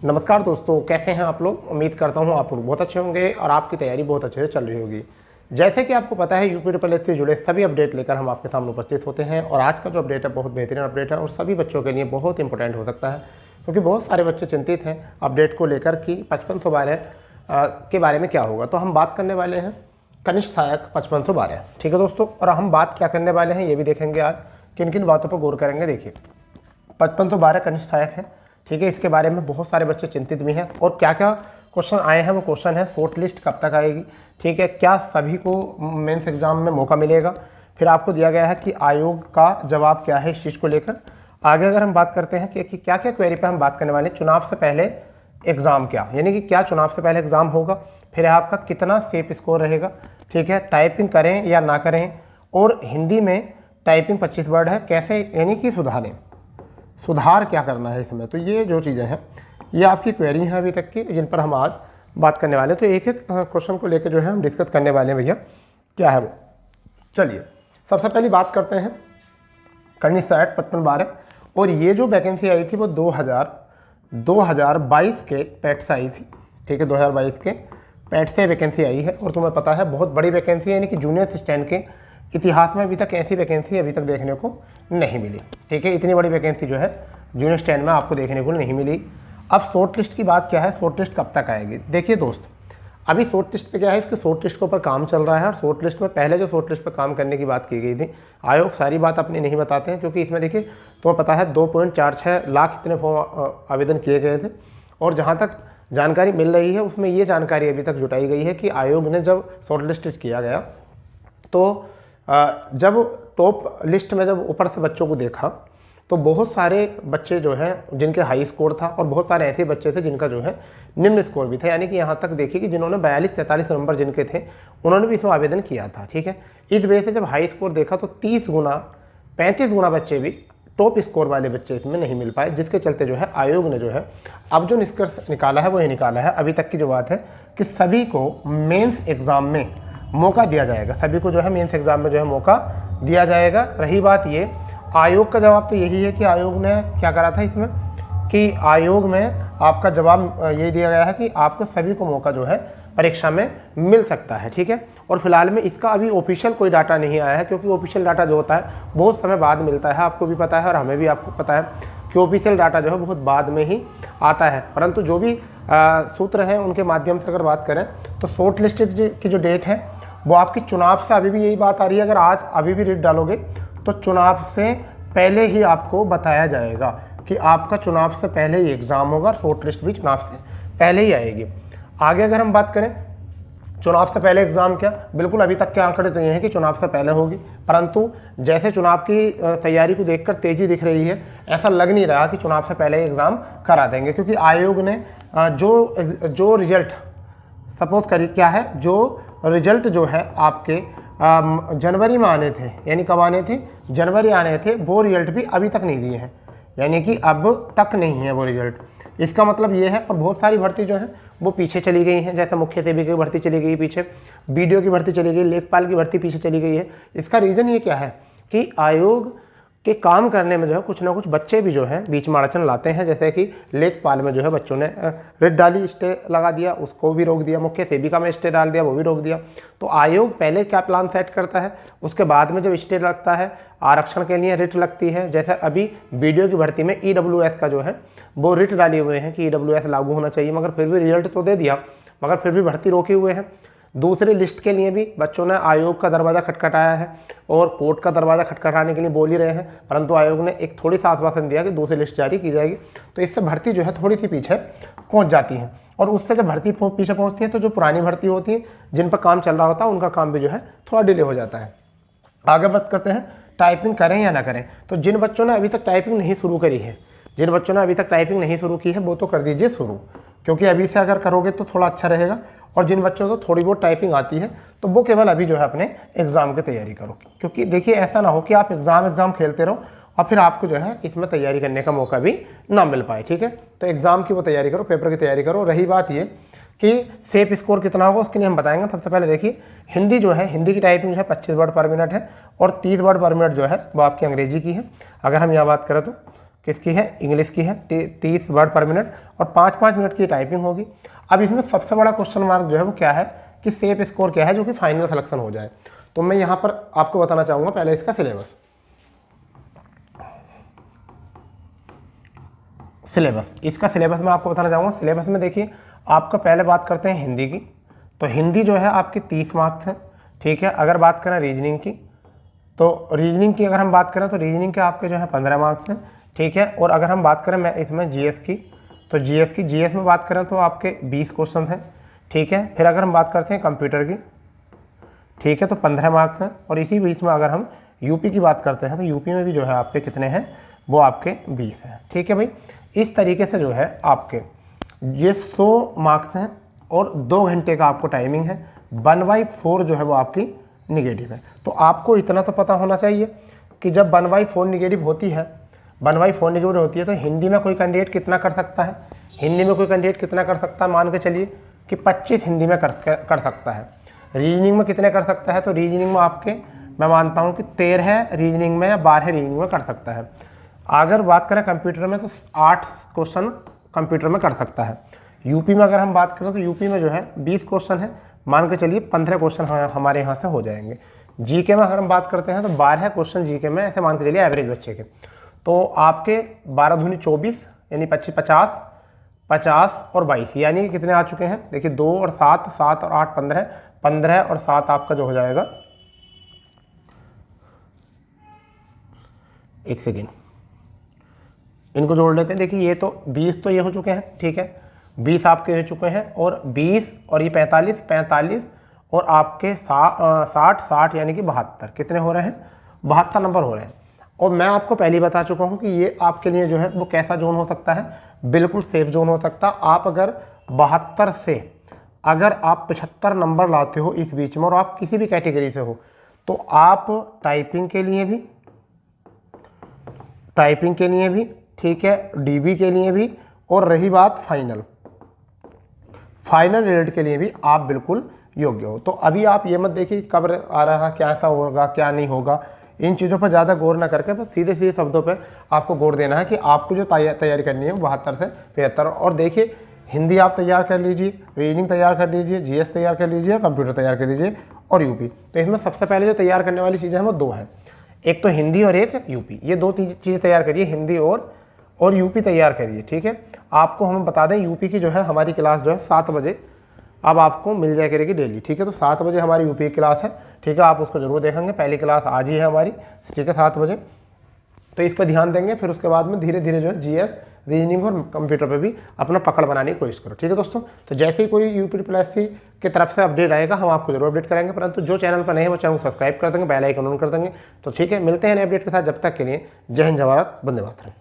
नमस्कार दोस्तों, कैसे हैं आप लोग। उम्मीद करता हूं आप लोग बहुत अच्छे होंगे और आपकी तैयारी बहुत अच्छे से चल रही होगी। जैसे कि आपको पता है, यूपी से जुड़े सभी अपडेट लेकर हम आपके सामने उपस्थित होते हैं और आज का जो अपडेट है बहुत बेहतरीन अपडेट है और सभी बच्चों के लिए बहुत इंपॉर्टेंट हो सकता है, क्योंकि बहुत सारे बच्चे चिंतित हैं अपडेट को लेकर कि 5512 के बारे में क्या होगा। तो हम बात करने वाले हैं कनिष्ठ सहायक 5512, ठीक है दोस्तों। और हम बात क्या करने वाले हैं ये भी देखेंगे आज, किन किन बातों पर गौर करेंगे। देखिए 5512 कनिष्ठ सहायक है, ठीक है। इसके बारे में बहुत सारे बच्चे चिंतित भी हैं और क्या क्या क्वेश्चन आए हैं वो क्वेश्चन है, शॉर्ट लिस्ट कब तक आएगी, ठीक है, क्या सभी को मेंस एग्जाम में मौका मिलेगा, फिर आपको दिया गया है कि आयोग का जवाब क्या है इस चीज़ को लेकर। आगे अगर हम बात करते हैं कि क्या क्या क्वेरी पे हम बात करने वाले हैं, चुनाव से पहले एग्ज़ाम क्या, यानी कि क्या चुनाव से पहले एग्ज़ाम होगा, फिर आपका कितना सेफ स्कोर रहेगा, ठीक है, टाइपिंग करें या ना करें, और हिंदी में टाइपिंग 25 वर्ड है, कैसे यानी कि सुधार क्या करना है इसमें। तो ये जो चीज़ें हैं ये आपकी क्वेरी हैं अभी तक की, जिन पर हम आज बात करने वाले हैं। तो एक एक क्वेश्चन को लेकर जो है हम डिस्कस करने वाले हैं भैया, क्या है वो। चलिए सबसे पहली बात करते हैं कनिष्ठ सहायक 5512, और ये जो वैकेंसी आई थी वो 2022 के पैट से आई थी, ठीक है, 2022 के पैट से वैकेंसी आई है। और तुम्हें पता है बहुत बड़ी वैकेंसी है, यानी कि जूनियर असिस्टेंट के इतिहास में अभी तक ऐसी वैकेंसी अभी तक देखने को नहीं मिली, ठीक है। इतनी बड़ी वैकेंसी जो है जूनियर स्टैंड में आपको देखने को नहीं मिली। अब शॉर्ट लिस्ट की बात क्या है, शॉर्ट लिस्ट कब तक आएगी। देखिए दोस्त, अभी शॉर्ट लिस्ट पे क्या है, इसके शॉर्ट लिस्ट के ऊपर काम चल रहा है। और शॉर्ट लिस्ट में पहले जो शॉर्ट लिस्ट पर काम करने की बात की गई थी, आयोग सारी बात अपनी नहीं बताते हैं, क्योंकि इसमें देखिए तुम्हें पता है 2.46 लाख इतने फॉर्म आवेदन किए गए थे। और जहाँ तक जानकारी मिल रही है उसमें ये जानकारी अभी तक जुटाई गई है कि आयोग ने जब शॉर्ट लिस्ट किया गया तो जब टॉप लिस्ट में जब ऊपर से बच्चों को देखा तो बहुत सारे बच्चे जो हैं जिनके हाई स्कोर था और बहुत सारे ऐसे बच्चे थे जिनका जो है निम्न स्कोर भी था। यानी कि यहाँ तक देखिए कि जिन्होंने 42-43 नंबर जिनके थे उन्होंने भी इसमें आवेदन किया था, ठीक है। इस वजह से जब हाई स्कोर देखा तो 30 गुना 35 गुना बच्चे भी टॉप स्कोर वाले बच्चे इसमें नहीं मिल पाए, जिसके चलते जो है आयोग ने जो है अब जो निष्कर्ष निकाला है वो ये निकाला है अभी तक की जो बात है कि सभी को मेंस एग्ज़ाम में मौका दिया जाएगा, सभी को जो है मेंस एग्ज़ाम में जो है मौका दिया जाएगा। रही बात ये, आयोग का जवाब तो यही है कि आयोग ने क्या करा था इसमें कि आयोग में आपका जवाब यही दिया गया है कि आपको सभी को मौका जो है परीक्षा में मिल सकता है, ठीक है। और फिलहाल में इसका अभी ऑफिशियल कोई डाटा नहीं आया है, क्योंकि ऑफिशियल डाटा जो होता है बहुत समय बाद मिलता है, आपको भी पता है और हमें भी आपको पता है कि ऑफिशियल डाटा जो है बहुत बाद में ही आता है। परंतु जो भी सूत्र हैं उनके माध्यम से अगर बात करें तो शॉर्ट लिस्ट की जो डेट है वो आपकी चुनाव से अभी भी यही बात आ रही है। अगर आज अभी भी रिट डालोगे तो चुनाव से पहले ही आपको बताया जाएगा कि आपका चुनाव से पहले ही एग्ज़ाम होगा, शॉर्ट लिस्ट भी चुनाव से पहले ही आएगी। आगे अगर हम बात करें चुनाव से पहले एग्ज़ाम क्या, बिल्कुल अभी तक के आंकड़े तो ये हैं कि चुनाव से पहले होगी, परंतु जैसे चुनाव की तैयारी को देखकर तेज़ी दिख रही है, ऐसा लग नहीं रहा कि चुनाव से पहले एग्ज़ाम करा देंगे। क्योंकि आयोग ने जो रिजल्ट सपोज करिए क्या है, जो रिजल्ट जो है आपके जनवरी में आने थे, यानी कब आने थे, जनवरी आने थे, वो रिजल्ट भी अभी तक नहीं दिए हैं, यानी कि अब तक नहीं है वो रिजल्ट। इसका मतलब ये है। और बहुत सारी भर्ती जो है वो पीछे चली गई हैं, जैसे मुख्य सेवक की भर्ती चली गई पीछे, बीडीओ की भर्ती चली गई, लेखपाल की भर्ती पीछे चली गई है। इसका रीज़न ये क्या है कि आयोग के काम करने में जो है कुछ ना कुछ बच्चे भी जो हैं बीच में अड़चन लाते हैं। जैसे कि लेखपाल में जो है बच्चों ने रिट डाली, स्टे लगा दिया, उसको भी रोक दिया, मुख्य सेविका में स्टे डाल दिया, वो भी रोक दिया। तो आयोग पहले क्या प्लान सेट करता है, उसके बाद में जब स्टे लगता है, आरक्षण के लिए रिट लगती है। जैसे अभी बीडीओ की भर्ती में ईडब्ल्यूएस का जो है वो रिट डाले हुए हैं कि ईडब्ल्यूएस लागू होना चाहिए, मगर फिर भी रिजल्ट तो दे दिया, मगर फिर भी भर्ती रोके हुए हैं। दूसरी लिस्ट के लिए भी बच्चों ने आयोग का दरवाज़ा खटखटाया है और कोर्ट का दरवाज़ा खटखटाने के लिए बोल ही रहे हैं, परंतु आयोग ने एक थोड़ी सा आश्वासन दिया कि दूसरी लिस्ट जारी की जाएगी। तो इससे भर्ती जो है थोड़ी सी पीछे पहुंच जाती है, और उससे जब भर्ती पीछे पहुंचती है तो जो पुरानी भर्ती होती है जिन पर काम चल रहा होता है उनका काम भी जो है थोड़ा डिले हो जाता है। आगे बात करते हैं टाइपिंग करें या ना करें। तो जिन बच्चों ने अभी तक टाइपिंग नहीं शुरू करी है, जिन बच्चों ने अभी तक टाइपिंग नहीं शुरू की है वो तो कर दीजिए शुरू, क्योंकि अभी से अगर करोगे तो थोड़ा अच्छा रहेगा। और जिन बच्चों को थोड़ी बहुत टाइपिंग आती है तो वो केवल अभी जो है अपने एग्ज़ाम की तैयारी करो, क्योंकि देखिए ऐसा ना हो कि आप एग्ज़ाम खेलते रहो और फिर आपको जो है इसमें तैयारी करने का मौका भी ना मिल पाए, ठीक है। तो एग्ज़ाम की वो तैयारी करो, पेपर की तैयारी करो। रही बात ये कि सेफ स्कोर कितना होगा उसके लिए हम बताएंगे। सबसे पहले देखिए हिंदी जो है, हिंदी की टाइपिंग जो है 25 वर्ड पर मिनट है और 30 वर्ड पर मिनट जो है वो आपकी अंग्रेजी की है। अगर हम यहाँ बात करें तो किसकी है, इंग्लिश की है, 30 वर्ड पर मिनट और 5-5 मिनट की टाइपिंग होगी। अब इसमें सबसे बड़ा क्वेश्चन मार्क जो है वो क्या है कि सेफ स्कोर क्या है जो कि फाइनल सिलेक्शन हो जाए। तो मैं यहाँ पर आपको बताना चाहूँगा पहले इसका सिलेबस। इसका सिलेबस मैं आपको बताना चाहूँगा। सिलेबस में देखिए आपका पहले बात करते हैं हिंदी की, तो हिंदी जो है आपकी 30 मार्क्स है, ठीक है। अगर बात करें रीजनिंग की, तो रीजनिंग की अगर हम बात करें तो रीजनिंग के आपके जो है 15 मार्क्स हैं, ठीक है। और अगर हम बात करें मैं इसमें जीएस की, तो जीएस में बात करें तो आपके 20 क्वेश्चन हैं, ठीक है। फिर अगर हम बात करते हैं कंप्यूटर की, ठीक है, तो 15 मार्क्स हैं। और इसी बीच में अगर हम यूपी की बात करते हैं तो यूपी में भी जो है आपके कितने हैं, वो आपके 20 हैं, ठीक है भाई। इस तरीके से जो है आपके ये 100 मार्क्स हैं और 2 घंटे का आपको टाइमिंग है। 1/4 जो है वो आपकी निगेटिव है। तो आपको इतना तो पता होना चाहिए कि जब 1/4 निगेटिव होती है, 1/4 निगेटिव होती है तो हिंदी में कोई कैंडिडेट कितना कर सकता है, हिंदी में कोई कैंडिडेट कितना कर सकता है, मान के चलिए कि 25 हिंदी में कर सकता है। रीजनिंग में कितने कर सकता है, तो रीजनिंग में आपके मैं मानता हूँ कि 13 रीजनिंग में या 12 रीजनिंग में कर सकता है। अगर बात करें कंप्यूटर में तो 8 क्वेश्चन कंप्यूटर में कर सकता है। यूपी में अगर हम बात करें तो यूपी में जो है 20 क्वेश्चन है, मान के चलिए 15 क्वेश्चन हमारे यहाँ से हो जाएंगे। जीके में अगर हम बात करते हैं तो 12 क्वेश्चन जीके में, ऐसे मान के चलिए एवरेज बच्चे के, तो आपके 12 दूनी 24 यानी 50 और 22 यानी कितने आ चुके हैं, देखिए 2 और 7, 7 और 8 15, 15 और 7 आपका जो हो जाएगा, एक सेकेंड इनको जोड़ लेते हैं। देखिए ये तो 20 तो ये हो चुके हैं, ठीक है, 20 आपके हो चुके हैं और 20 और ये 45 और आपके 60 यानी कि 72 कितने हो रहे हैं, 72 नंबर हो रहे हैं। और मैं आपको पहले ही बता चुका हूँ कि ये आपके लिए जो है वो कैसा जोन हो सकता है, बिल्कुल सेफ जोन हो सकता है। आप अगर 72 से अगर आप 75 नंबर लाते हो इस बीच में और आप किसी भी कैटेगरी से हो, तो आप टाइपिंग के लिए भी ठीक है, डीबी के लिए भी, और रही बात फाइनल रिजल्ट के लिए भी आप बिल्कुल योग्य हो। तो अभी आप ये मत देखिए कब आ रहा है, क्या ऐसा होगा क्या नहीं होगा, इन चीज़ों पर ज़्यादा गौर ना करके बस सीधे शब्दों पे आपको गौर देना है कि आपको जो तैयारी करनी है 72 से 75। और देखिए हिंदी आप तैयार कर लीजिए, रीजनिंग तैयार कर लीजिए, जीएस तैयार कर लीजिए, कंप्यूटर तैयार कर लीजिए और यूपी। तो इसमें सबसे पहले जो तैयार करने वाली चीज़ें हैं वो 2 हैं, एक तो हिंदी और एक यूपी। ये 2 चीज़ें तैयार करिए, हिंदी और यूपी तैयार करिए, ठीक है। आपको हम बता दें यूपी की जो है हमारी क्लास जो है 7 बजे अब आपको मिल जाए करेगी डेली, ठीक है। तो 7 बजे हमारी यूपी की क्लास है, ठीक है, आप उसको जरूर देखेंगे। पहली क्लास आज ही है हमारी, ठीक है, 7 बजे। तो इस पर ध्यान देंगे, फिर उसके बाद में धीरे धीरे जो है जीएस, रीजनिंग और कंप्यूटर पे भी अपना पकड़ बनाने की कोशिश करो, ठीक है दोस्तों। तो जैसे ही कोई यूपी की तरफ से अपडेट आएगा हम आपको जरूर अपडेट करेंगे, परंतु जो चैनल पर नहीं है वो चैनल को सब्सक्राइब कर देंगे, बेल आइकन ऑन कर देंगे। तो ठीक है, मिलते हैं नए अपडेट के साथ, जब तक के लिए जय हिंद, जय भारत, वंदे मातरम।